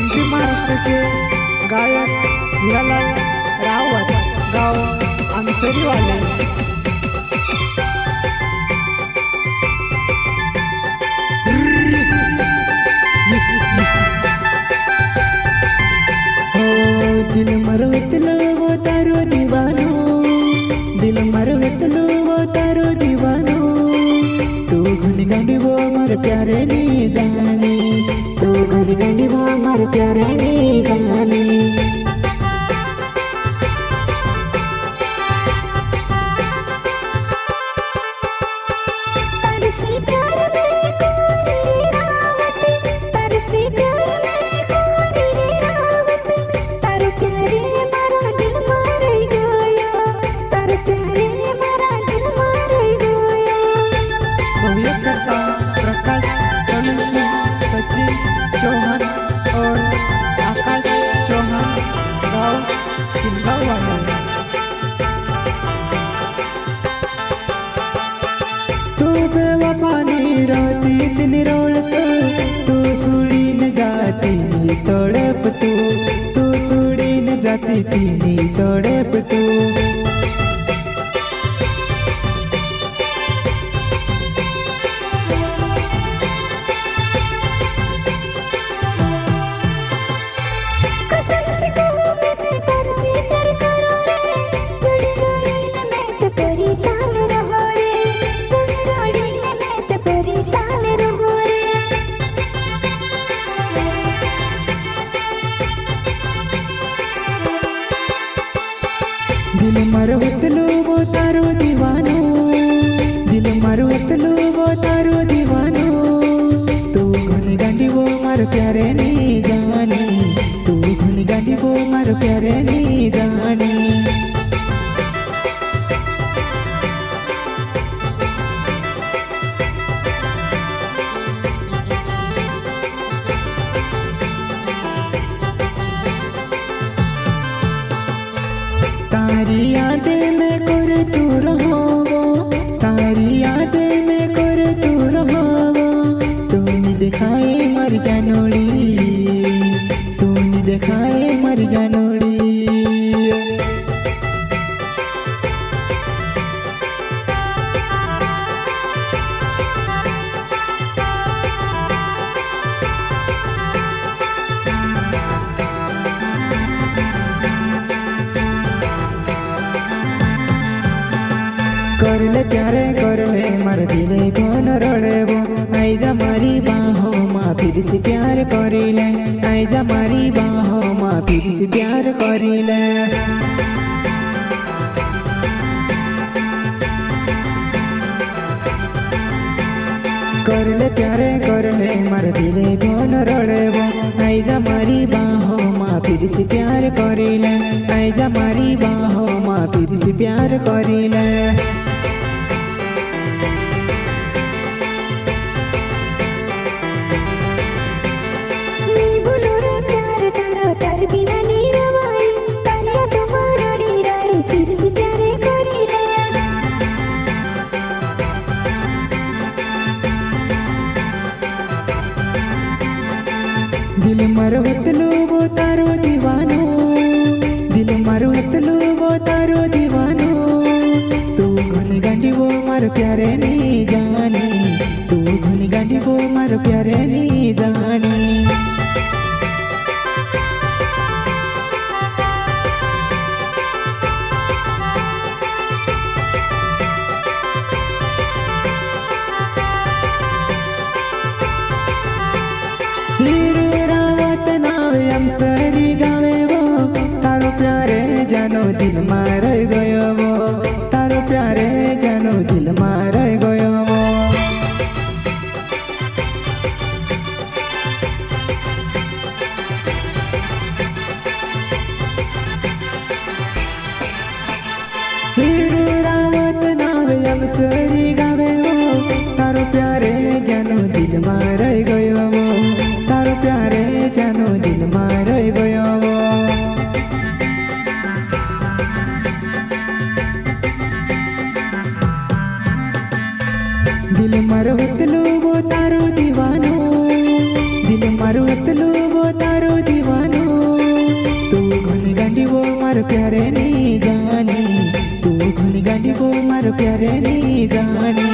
MP Maharashtra के गायक हीरालाल रावत गाँव अंसरी वाले। दिल मरवतलो वो तारो दीवानो, दिल मरवतलो वो तारो दीवानो, तू घन गंडी वो मर प्यारे नी जानी, तू घन गंडी वो मर प्यारे नी जानी। प्रकाश सोलंकी, सचिन चौहान और आकाश चौहान गाँव किनगाव वाले। तू बेवफानी रोती इतनी रोलत, तू सुड़ी न जाती तड़प, तू सुड़ी न जाती तीनी तड़प तू। दिल मरवतलो वो तारो दीवानो, दिल मरवतलो वो तारो दीवानो, तू घन गांडी वो मार प्यारे नी जानी, तू घन गांडी वो मार प्यारे नी जानी। तारी यादें में कर तू रहो, तारी यादें में कर तू रहो, तूने दिखाए मर जानोड़ी, तूने दिखाए मर जानोड़ी। करले प्यारे करले मर दिले कौन रोड़े वो, आइजा मारी बाहों माँ फिर से प्यार करिले, आइजा मारी बाहों माँ फिर से प्यार करिले। करले प्यारे करले मर दिले कौन रोड़े वो, आइजा मारी बाहों माँ फिर से प्यार करिले, आइजा मारी बाहों माँ फिर से प्यार करिले। दिल मरवतलो वो तारो दीवानो, दिल मरवतलो वो तारो दीवानो, तू घन गांडी वो मार प्यारे नी जानी, तू घन गांडी वो मार प्यारे नी जानी। अंसरी गावे वो तारो प्यारे जानो दिल मार गयो वो, तारो प्यारे जानो दिल मार गयो वो। हीरो रावत नावे अंसरी गावे वो तारो प्यारे जानो दिल मार गयो वो, तारो प्यारे प्यारे नी जानी तू घनी गांडी वो मार प्यारे नी जानी